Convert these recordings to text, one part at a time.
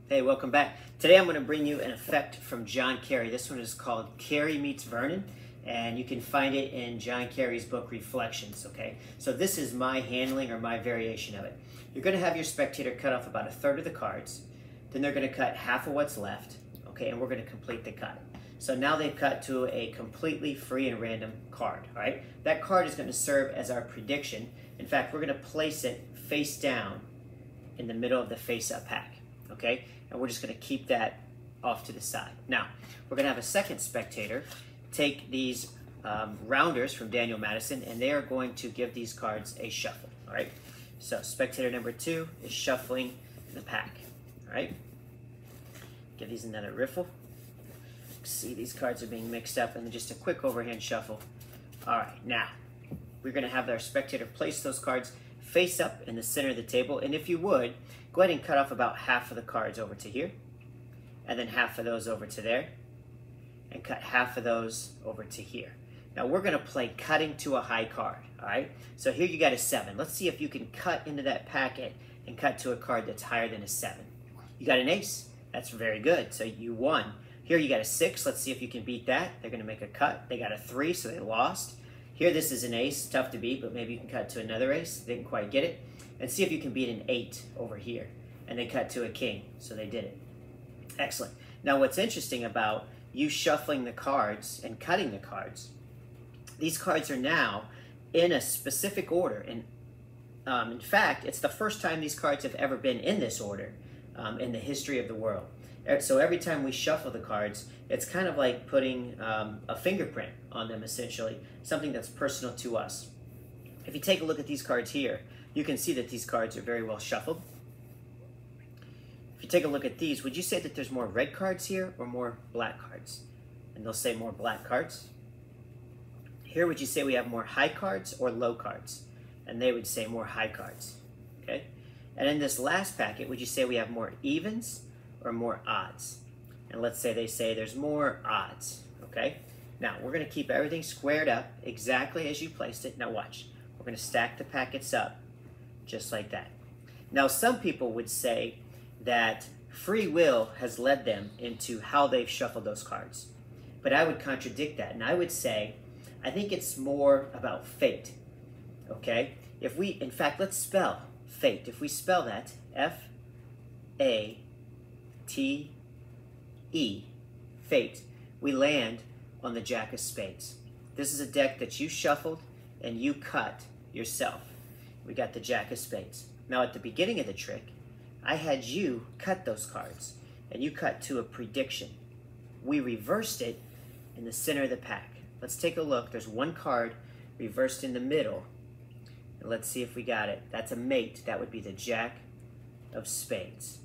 Hey, welcome back. Today I'm going to bring you an effect from John Carey. This one is called Carey Meets Vernon, and you can find it in John Carey's book Reflections, okay? So this is my handling or my variation of it. You're going to have your spectator cut off about a third of the cards, then they're going to cut half of what's left, okay, and we're going to complete the cut. So now they've cut to a completely free and random card, all right? That card is going to serve as our prediction. In fact, we're going to place it face down in the middle of the face-up pack. Okay, and we're just going to keep that off to the side. Now, we're going to have a second spectator take these rounders from Daniel Madison, and they are going to give these cards a shuffle. All right, so spectator number 2 is shuffling the pack. All right, give these another riffle. See, these cards are being mixed up, and then just a quick overhand shuffle. All right, now we're going to have our spectator place those cards face up in the center of the table, and if you would, go ahead and cut off about half of the cards over to here, and then half of those over to there, and cut half of those over to here. Now we're going to play cutting to a high card, all right? So here you got a 7. Let's see if you can cut into that packet and cut to a card that's higher than a 7. You got an ace. That's very good. So you won. Here you got a 6. Let's see if you can beat that. They're going to make a cut. They got a 3, so they lost. Here, this is an ace, tough to beat, but maybe you can cut to another ace. Didn't quite get it. And see if you can beat an 8 over here. And they cut to a king, so they did it. Excellent. Now, what's interesting about you shuffling the cards and cutting the cards, these cards are now in a specific order. And in fact, it's the first time these cards have ever been in this order in the history of the world. So every time we shuffle the cards, it's kind of like putting a fingerprint on them, essentially, something that's personal to us. If you take a look at these cards here, you can see that these cards are very well shuffled. If you take a look at these, would you say that there's more red cards here or more black cards? And they'll say more black cards. Here, would you say we have more high cards or low cards? And they would say more high cards, okay? And in this last packet, would you say we have more evens or more odds? And let's say they say there's more odds, okay? Now, we're going to keep everything squared up exactly as you placed it. Now watch. We're going to stack the packets up just like that. Now, some people would say that free will has led them into how they've shuffled those cards. But I would contradict that, and I would say, I think it's more about fate, okay? If we, in fact, let's spell fate. If we spell that, F-A-T-E, fate, we land on the Jack of Spades. This is a deck that you shuffled and you cut yourself. We got the Jack of Spades. Now at the beginning of the trick, I had you cut those cards, and you cut to a prediction. We reversed it in the center of the pack. Let's take a look. There's one card reversed in the middle, and let's see if we got it. That's a mate. That would be the Jack of Spades.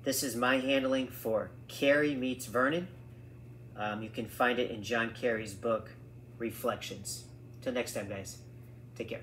This is my handling for Carey Meets Vernon. You can find it in John Carey's book, Reflections. Till next time, guys. Take care.